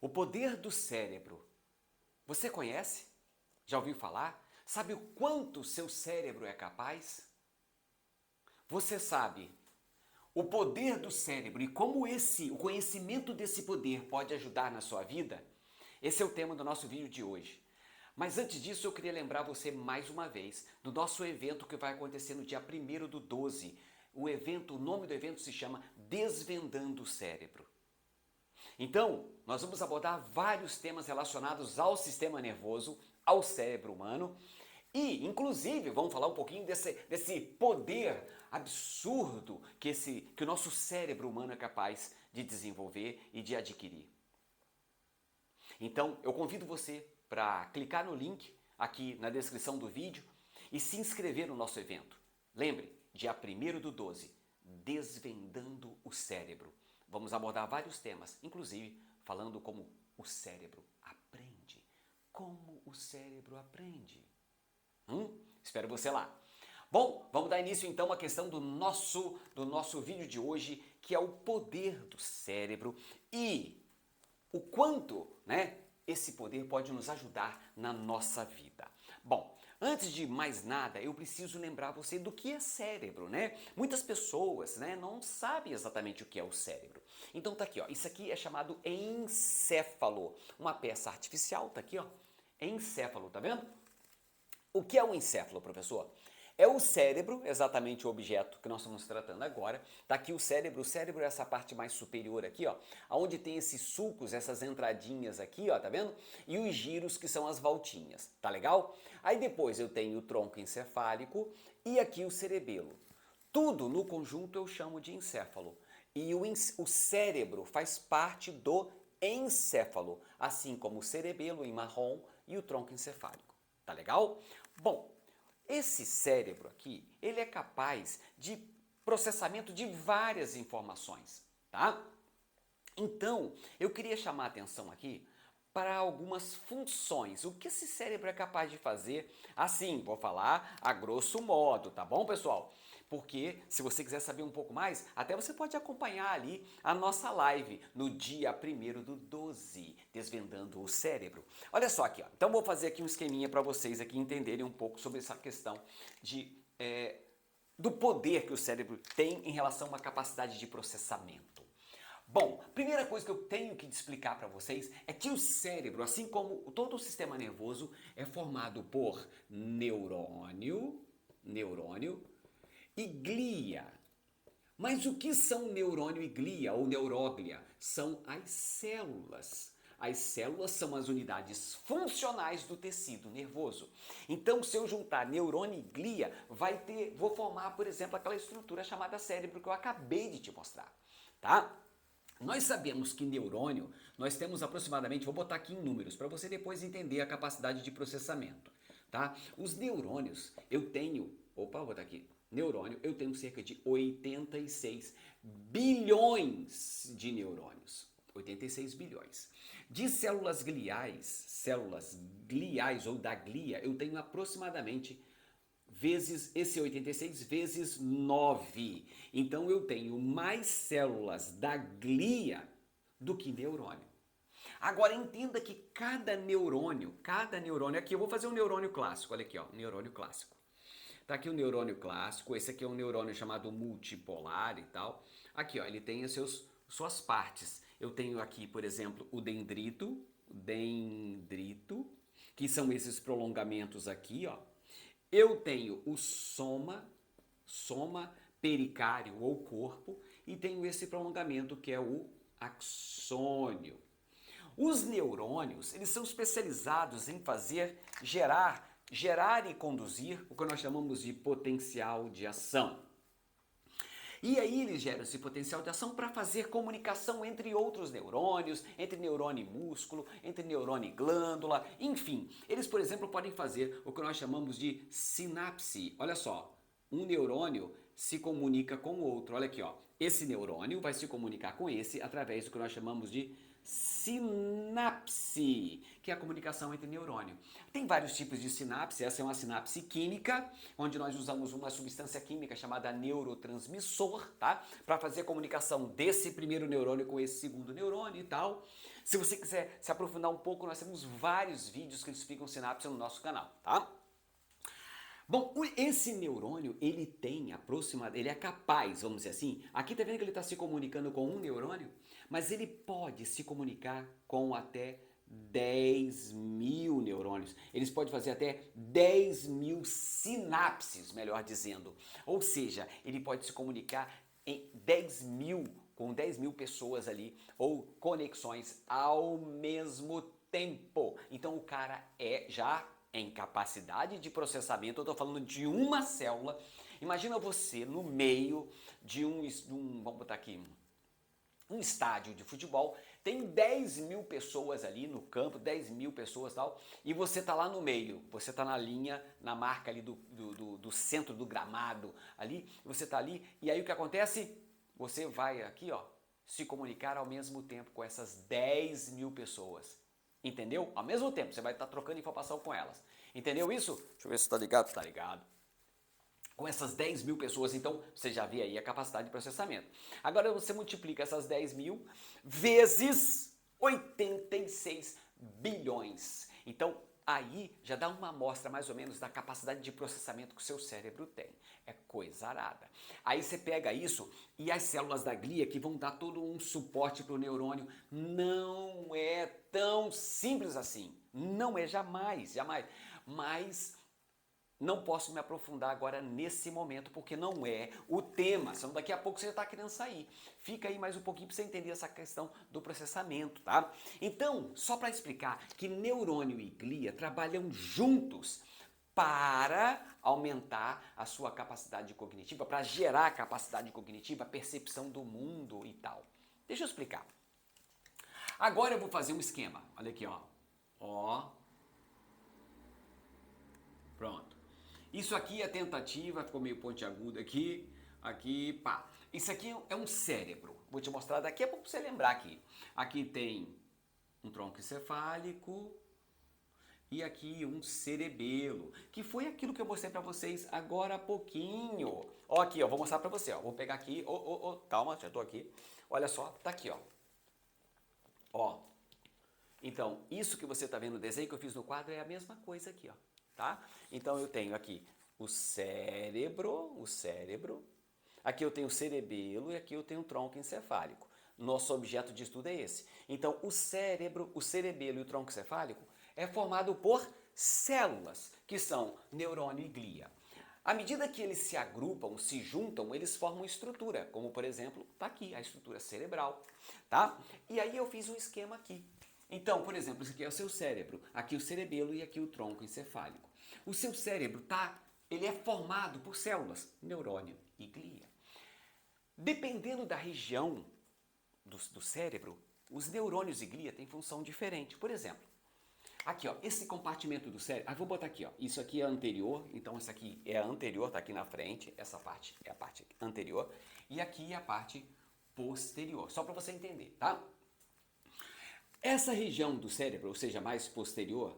O poder do cérebro. Você conhece? Já ouviu falar? Sabe o quanto seu cérebro é capaz? Você sabe o poder do cérebro e como o conhecimento desse poder pode ajudar na sua vida? Esse é o tema do nosso vídeo de hoje. Mas antes disso, eu queria lembrar você mais uma vez do nosso evento que vai acontecer no dia 1º do 12. O nome do evento se chama Desvendando o Cérebro. Então, nós vamos abordar vários temas relacionados ao sistema nervoso, ao cérebro humano e, inclusive, vamos falar um pouquinho desse poder absurdo que o nosso cérebro humano é capaz de desenvolver e de adquirir. Então, eu convido você para clicar no link aqui na descrição do vídeo e se inscrever no nosso evento. Lembre, dia 1º do 12, Desvendando o Cérebro. Vamos abordar vários temas, inclusive falando como o cérebro aprende. Como o cérebro aprende. Espero você lá. Bom, vamos dar início então à questão do nosso vídeo de hoje, que é o poder do cérebro e o quanto, esse poder pode nos ajudar na nossa vida. Bom, antes de mais nada, eu preciso lembrar você do que é cérebro, Muitas pessoas, não sabem exatamente o que é o cérebro. Então tá aqui, ó, isso aqui é chamado encéfalo, uma peça artificial, tá aqui, ó, encéfalo, tá vendo? O que é o encéfalo, professor? É o cérebro, exatamente o objeto que nós estamos tratando agora. Tá aqui o cérebro é essa parte mais superior aqui, ó, onde tem esses sulcos, essas entradinhas aqui, ó, tá vendo? E os giros que são as voltinhas, tá legal? Aí depois eu tenho o tronco encefálico e aqui o cerebelo. Tudo no conjunto eu chamo de encéfalo. E o cérebro faz parte do encéfalo, assim como o cerebelo em marrom e o tronco encefálico. Tá legal? Bom, esse cérebro aqui, ele é capaz de processamento de várias informações, tá? Então, eu queria chamar a atenção aqui para algumas funções. O que esse cérebro é capaz de fazer? Assim, vou falar a grosso modo, tá bom, pessoal? Porque se você quiser saber um pouco mais, até você pode acompanhar ali a nossa live no dia 1º do 12, Desvendando o Cérebro. Olha só aqui, ó. Então vou fazer aqui um esqueminha para vocês aqui entenderem um pouco sobre essa questão do poder que o cérebro tem em relação a uma capacidade de processamento. Bom, primeira coisa que eu tenho que explicar para vocês é que o cérebro, assim como todo o sistema nervoso, é formado por neurônio e glia. Mas o que são neurônio e glia ou neuróglia? São as células. As células são as unidades funcionais do tecido nervoso. Então, se eu juntar neurônio e glia, vou formar, por exemplo, aquela estrutura chamada cérebro que eu acabei de te mostrar, tá? Nós sabemos que neurônio, nós temos aproximadamente, vou botar aqui em números, para você depois entender a capacidade de processamento, tá? Os neurônios, vou botar aqui, neurônio, eu tenho cerca de 86 bilhões de neurônios. 86 bilhões. De células gliais ou da glia, eu tenho aproximadamente esse 86 vezes 9. Então eu tenho mais células da glia do que neurônio. Agora entenda que cada neurônio, aqui eu vou fazer um neurônio clássico, olha aqui, ó, neurônio clássico. Tá aqui o neurônio clássico, esse aqui é um neurônio chamado multipolar e tal. Aqui, ó, ele tem suas partes. Eu tenho aqui, por exemplo, o dendrito, que são esses prolongamentos aqui, ó. Eu tenho o soma pericárdio ou corpo, e tenho esse prolongamento que é o axônio. Os neurônios, eles são especializados em gerar e conduzir o que nós chamamos de potencial de ação. E aí eles geram esse potencial de ação para fazer comunicação entre outros neurônios, entre neurônio e músculo, entre neurônio e glândula, enfim. Eles, por exemplo, podem fazer o que nós chamamos de sinapse. Olha só, um neurônio se comunica com o outro. Olha aqui, ó. Esse neurônio vai se comunicar com esse através do que nós chamamos de sinapse, que é a comunicação entre neurônio. Tem vários tipos de sinapse. Essa é uma sinapse química, onde nós usamos uma substância química chamada neurotransmissor, tá? Para fazer a comunicação desse primeiro neurônio com esse segundo neurônio e tal. Se você quiser se aprofundar um pouco, nós temos vários vídeos que explicam sinapse no nosso canal, tá? Bom, esse neurônio, ele tem ele é capaz, vamos dizer assim, aqui tá vendo que ele está se comunicando com um neurônio, mas ele pode se comunicar com até 10 mil neurônios. Eles podem fazer até 10 mil sinapses, melhor dizendo. Ou seja, ele pode se comunicar com 10 mil pessoas ali, ou conexões ao mesmo tempo. Então o cara já em capacidade de processamento, eu estou falando de uma célula. Imagina você no meio de vamos botar aqui, um estádio de futebol, tem 10 mil pessoas ali no campo, 10 mil pessoas e tal, e você está lá no meio, você está na linha, na marca ali do centro do gramado, ali, você está ali, e aí o que acontece? Você vai aqui, ó, se comunicar ao mesmo tempo com essas 10 mil pessoas. Entendeu? Ao mesmo tempo, você vai estar trocando informação com elas. Entendeu isso? Deixa eu ver se está ligado. Está ligado. Com essas 10 mil pessoas, então, você já vê aí a capacidade de processamento. Agora você multiplica essas 10 mil vezes 86 bilhões. Então, aí já dá uma amostra mais ou menos da capacidade de processamento que o seu cérebro tem. É coisa arada. Aí você pega isso e as células da glia que vão dar todo um suporte para o neurônio. Não é tão simples assim. Não é jamais, jamais. Mas não posso me aprofundar agora nesse momento, porque não é o tema, senão daqui a pouco você já está querendo sair. Fica aí mais um pouquinho para você entender essa questão do processamento, tá? Então, só para explicar que neurônio e glia trabalham juntos para aumentar a sua capacidade cognitiva, para gerar capacidade cognitiva, percepção do mundo e tal. Deixa eu explicar. Agora eu vou fazer um esquema. Olha aqui, ó. Ó. Pronto. Isso aqui é tentativa, ficou meio pontiagudo aqui, pá. Isso aqui é um cérebro. Vou te mostrar daqui a pouco para você lembrar aqui. Aqui tem um tronco encefálico e aqui um cerebelo, que foi aquilo que eu mostrei para vocês agora há pouquinho. Ó aqui, ó, vou mostrar para você, ó. Vou pegar aqui, calma, já tô aqui. Olha só, tá aqui, ó. Ó. Então, isso que você está vendo no desenho que eu fiz no quadro é a mesma coisa aqui, ó. Tá? Então eu tenho aqui o cérebro, aqui eu tenho o cerebelo e aqui eu tenho o tronco encefálico. Nosso objeto de estudo é esse. Então o cérebro, o cerebelo e o tronco encefálico é formado por células, que são neurônio e glia. À medida que eles se agrupam, se juntam, eles formam estrutura, como por exemplo, tá aqui a estrutura cerebral, tá? E aí eu fiz um esquema aqui. Então, por exemplo, isso aqui é o seu cérebro, aqui o cerebelo e aqui o tronco encefálico. O seu cérebro ele é formado por células, neurônio e glia. Dependendo da região do cérebro, os neurônios e glia têm função diferente. Por exemplo, aqui, ó, esse compartimento do cérebro, vou botar aqui, ó, isso aqui é anterior, então isso aqui é a anterior, tá aqui na frente, essa parte é a parte anterior, e aqui é a parte posterior, só para você entender, tá? Essa região do cérebro, ou seja, mais posterior,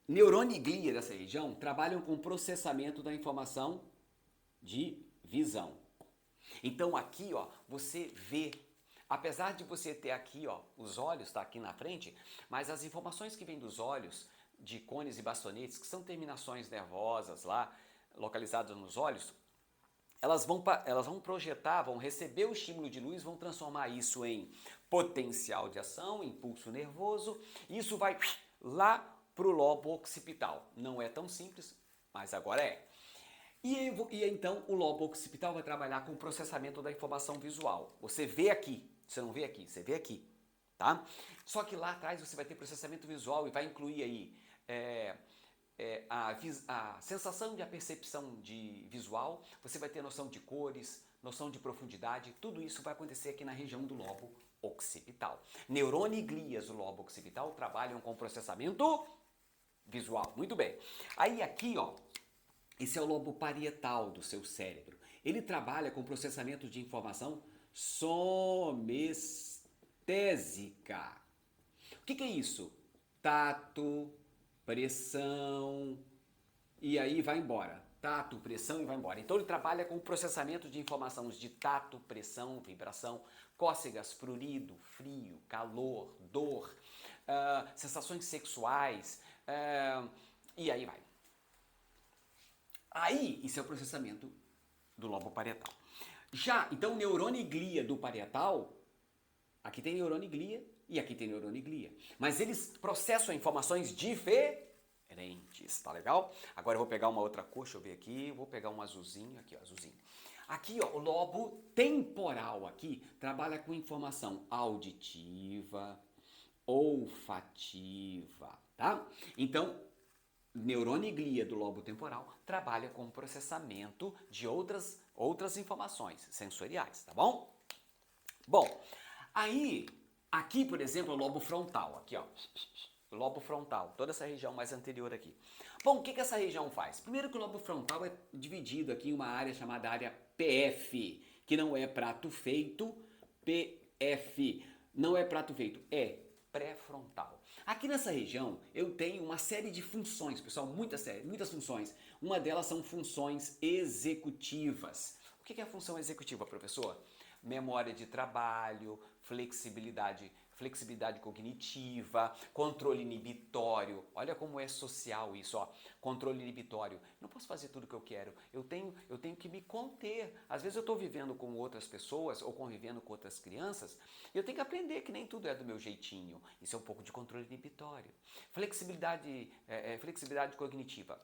neurônio e glia dessa região trabalham com processamento da informação de visão. Então aqui, ó, você vê, apesar de você ter aqui, ó, os olhos, tá aqui na frente, mas as informações que vêm dos olhos, de cones e bastonetes, que são terminações nervosas lá, localizadas nos olhos, elas vão projetar, vão receber o estímulo de luz, vão transformar isso em potencial de ação, impulso nervoso, e isso vai lá para o lobo occipital. Não é tão simples, mas agora é. E então o lobo occipital vai trabalhar com o processamento da informação visual. Você vê aqui, você não vê aqui, você vê aqui, tá? Só que lá atrás você vai ter processamento visual e vai incluir aí a sensação e a percepção de visual, você vai ter noção de cores, noção de profundidade, tudo isso vai acontecer aqui na região do lobo occipital. Neurônio e glias do lobo occipital trabalham com processamento visual. Muito bem. Aí aqui, ó, esse é o lobo parietal do seu cérebro. Ele trabalha com processamento de informação somestésica. O que é isso? Tato, pressão, e aí vai embora. tato, pressão e vai embora. Então ele trabalha com o processamento de informações de tato, pressão, vibração, cócegas, prurido, frio, calor, dor, sensações sexuais, e aí vai. Aí, isso é o processamento do lobo parietal. Já, então, neurônio e glia do parietal, aqui tem neurônio e glia e aqui tem neurônio e glia. Mas eles processam informações diferentes, tá legal? Agora eu vou pegar uma outra cor, deixa eu ver aqui, vou pegar um azulzinho, aqui ó, azulzinho. Aqui ó, o lobo temporal aqui trabalha com informação auditiva, olfativa, tá? Então, neurônio e glia do lobo temporal trabalha com o processamento de outras informações sensoriais, tá bom? Bom, aí, aqui, por exemplo, o lobo frontal, aqui ó, lobo frontal, toda essa região mais anterior aqui. Bom, o que essa região faz? Primeiro que o lobo frontal é dividido aqui em uma área chamada área PF, que não é prato feito, PF, não é prato feito, é pré-frontal. Aqui nessa região eu tenho uma série de funções, pessoal, muitas funções. Uma delas são funções executivas. O que é a função executiva, professor? Memória de trabalho, flexibilidade cognitiva, controle inibitório. Olha como é social isso, ó. Controle inibitório. Eu não posso fazer tudo o que eu quero. Eu tenho que me conter. Às vezes eu estou vivendo com outras pessoas ou convivendo com outras crianças e eu tenho que aprender que nem tudo é do meu jeitinho. Isso é um pouco de controle inibitório. Flexibilidade cognitiva.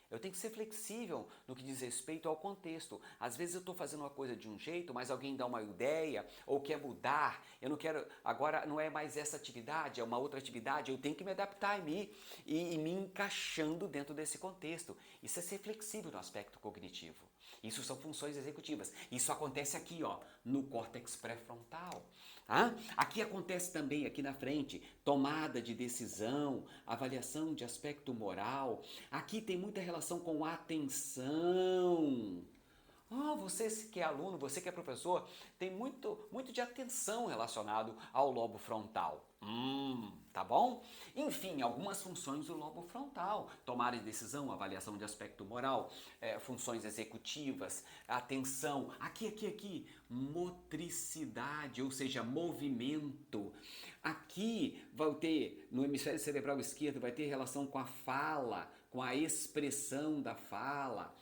Eu tenho que ser flexível no que diz respeito ao contexto. Às vezes eu estou fazendo uma coisa de um jeito, mas alguém dá uma ideia ou quer mudar. Eu não quero, agora não é mais essa atividade, é uma outra atividade. Eu tenho que me adaptar e me encaixando dentro desse contexto. Isso é ser flexível no aspecto cognitivo. Isso são funções executivas. Isso acontece aqui, ó, no córtex pré-frontal. Tá? Aqui acontece também, aqui na frente, tomada de decisão, avaliação de aspecto moral. Aqui tem muita relação com atenção. Você que é aluno, você que é professor, tem muito de atenção relacionado ao lobo frontal. Tá bom? Enfim, algumas funções do lobo frontal. Tomada de decisão, avaliação de aspecto moral, funções executivas, atenção. Aqui, motricidade, ou seja, movimento. Aqui vai ter, no hemisfério cerebral esquerdo, vai ter relação com a fala, com a expressão da fala.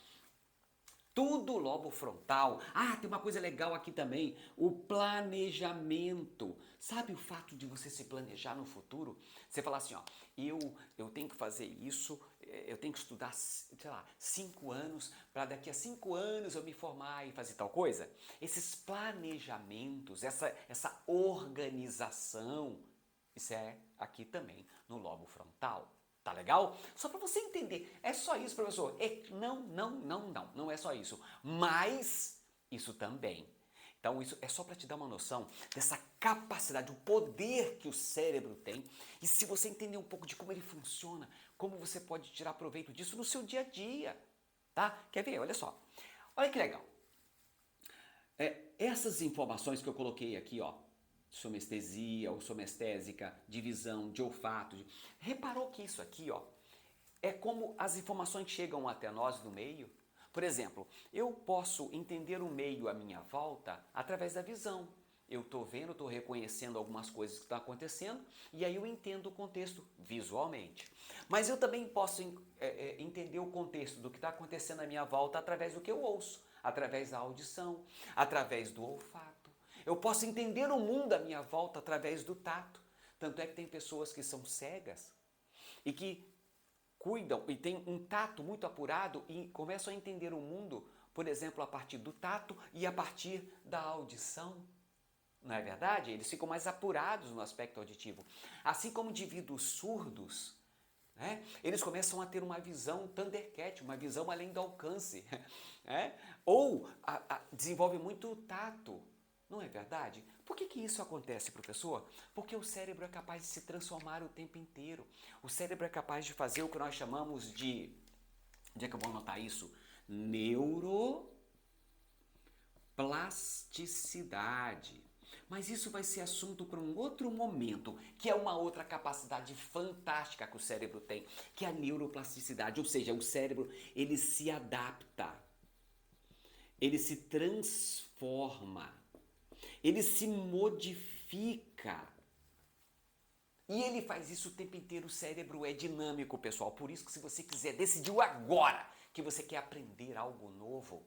Tudo lobo frontal. Tem uma coisa legal aqui também, o planejamento. Sabe o fato de você se planejar no futuro? Você falar assim, ó, eu tenho que fazer isso, eu tenho que estudar, sei lá, 5 anos, para daqui a 5 anos eu me formar e fazer tal coisa. Esses planejamentos, essa organização, isso é aqui também no lobo frontal. Tá legal? Só para você entender. É só isso, professor? Não é só isso. Mas isso também. Então isso é só para te dar uma noção dessa capacidade, o poder que o cérebro tem. E se você entender um pouco de como ele funciona, como você pode tirar proveito disso no seu dia a dia. Tá? Quer ver? Olha só. Olha que legal. Essas informações que eu coloquei aqui, ó, somestesia ou somestésica, de visão, de olfato. Reparou que isso aqui, ó, é como as informações chegam até nós no meio? Por exemplo, eu posso entender o meio à minha volta através da visão. Eu estou vendo, estou reconhecendo algumas coisas que estão acontecendo e aí eu entendo o contexto visualmente. Mas eu também posso entender o contexto do que está acontecendo à minha volta através do que eu ouço, através da audição, através do olfato. Eu posso entender o mundo à minha volta através do tato. Tanto é que tem pessoas que são cegas e que cuidam e têm um tato muito apurado e começam a entender o mundo, por exemplo, a partir do tato e a partir da audição. Não é verdade? Eles ficam mais apurados no aspecto auditivo. Assim como indivíduos surdos, né? Eles começam a ter uma visão Thundercat, uma visão além do alcance. Né? Ou desenvolve muito o tato. Não é verdade? Por que isso acontece, professor? Porque o cérebro é capaz de se transformar o tempo inteiro. O cérebro é capaz de fazer o que nós chamamos de... Onde é que eu vou anotar isso? Neuroplasticidade. Mas isso vai ser assunto para um outro momento, que é uma outra capacidade fantástica que o cérebro tem, que é a neuroplasticidade, ou seja, o cérebro ele se adapta, ele se transforma, ele se modifica. E ele faz isso o tempo inteiro, o cérebro é dinâmico, pessoal. Por isso que se você quiser, decidiu agora que você quer aprender algo novo,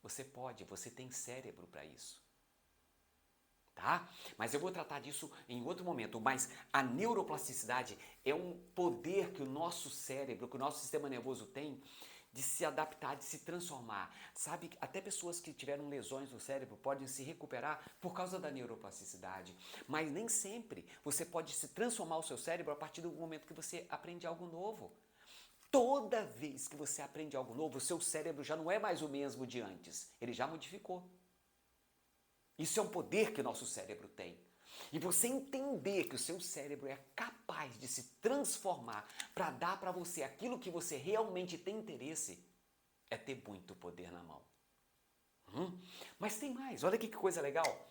você pode, você tem cérebro para isso. Tá? Mas eu vou tratar disso em outro momento. Mas a neuroplasticidade é um poder que o nosso cérebro, que o nosso sistema nervoso tem de se adaptar, de se transformar. Sabe, até pessoas que tiveram lesões no cérebro podem se recuperar por causa da neuroplasticidade. Mas nem sempre você pode se transformar o seu cérebro a partir do momento que você aprende algo novo. Toda vez que você aprende algo novo, o seu cérebro já não é mais o mesmo de antes. Ele já modificou. Isso é um poder que o nosso cérebro tem. E você entender que o seu cérebro é capaz de se transformar para dar para você aquilo que você realmente tem interesse, é ter muito poder na mão. Mas tem mais, olha que coisa legal.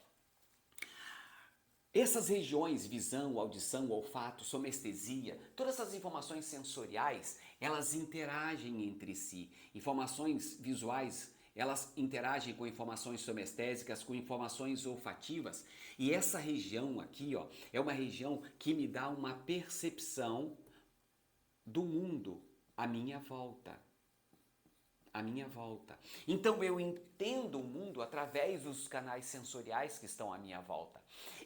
Essas regiões, visão, audição, olfato, somestesia, todas essas informações sensoriais, elas interagem entre si. Informações visuais, elas interagem com informações somestésicas, com informações olfativas. E essa região aqui, ó, é uma região que me dá uma percepção do mundo à minha volta. À minha volta. Então eu entendo o mundo através dos canais sensoriais que estão à minha volta.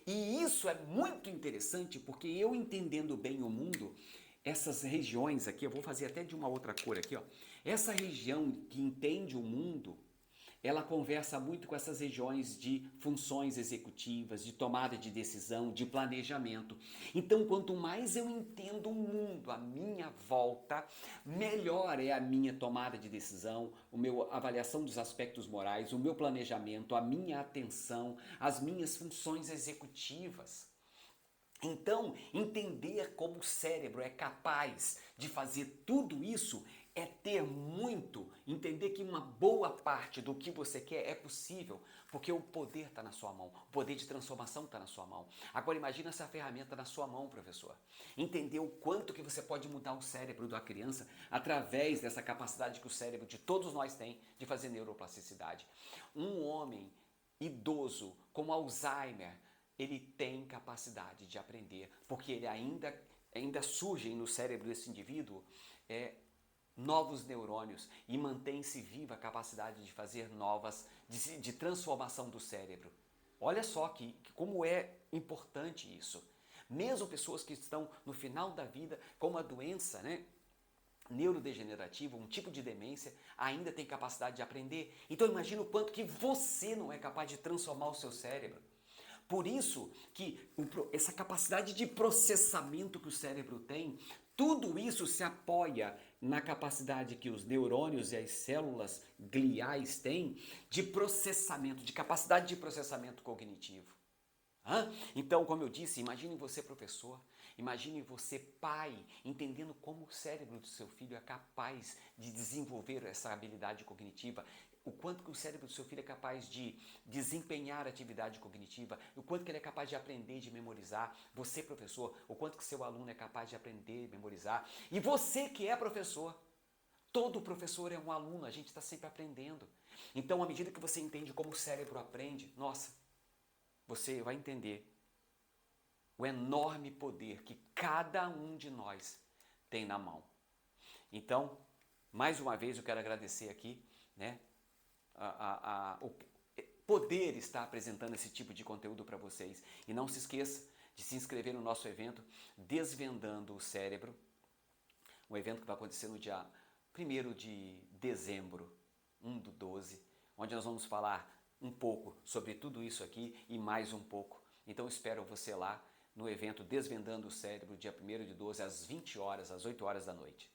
E isso é muito interessante porque eu entendendo bem o mundo, essas regiões aqui, eu vou fazer até de uma outra cor aqui, ó. Essa região que entende o mundo, ela conversa muito com essas regiões de funções executivas, de tomada de decisão, de planejamento. Então, quanto mais eu entendo o mundo à minha volta, melhor é a minha tomada de decisão, a minha avaliação dos aspectos morais, o meu planejamento, a minha atenção, as minhas funções executivas. Então, entender como o cérebro é capaz de fazer tudo isso é ter muito, entender que uma boa parte do que você quer é possível, porque o poder está na sua mão, o poder de transformação está na sua mão. Agora imagina essa ferramenta na sua mão, professor. Entender o quanto que você pode mudar o cérebro da criança através dessa capacidade que o cérebro de todos nós tem de fazer neuroplasticidade. Um homem idoso com Alzheimer, ele tem capacidade de aprender, porque ele ainda surgem no cérebro desse indivíduo novos neurônios e mantém-se viva a capacidade de fazer de transformação do cérebro. Olha só que como é importante isso. Mesmo pessoas que estão no final da vida com uma doença, neurodegenerativa, um tipo de demência, ainda tem capacidade de aprender. Então imagina o quanto que você não é capaz de transformar o seu cérebro. Por isso que essa capacidade de processamento que o cérebro tem, tudo isso se apoia na capacidade que os neurônios e as células gliais têm de processamento, de capacidade de processamento cognitivo. Então, como eu disse, imagine você professor, imagine você pai, entendendo como o cérebro do seu filho é capaz de desenvolver essa habilidade cognitiva, o quanto que o cérebro do seu filho é capaz de desempenhar atividade cognitiva, o quanto que ele é capaz de aprender, de memorizar, você professor, o quanto que seu aluno é capaz de aprender, memorizar, e você que é professor. Todo professor é um aluno, a gente está sempre aprendendo. Então, à medida que você entende como o cérebro aprende, nossa, você vai entender o enorme poder que cada um de nós tem na mão. Então, mais uma vez eu quero agradecer aqui, o poder estar apresentando esse tipo de conteúdo para vocês. E não se esqueça de se inscrever no nosso evento Desvendando o Cérebro, um evento que vai acontecer no dia 1º de dezembro, 1/12, onde nós vamos falar um pouco sobre tudo isso aqui e mais um pouco. Então espero você lá no evento Desvendando o Cérebro, dia 1º de 12, às 20 horas, às 8 horas da noite.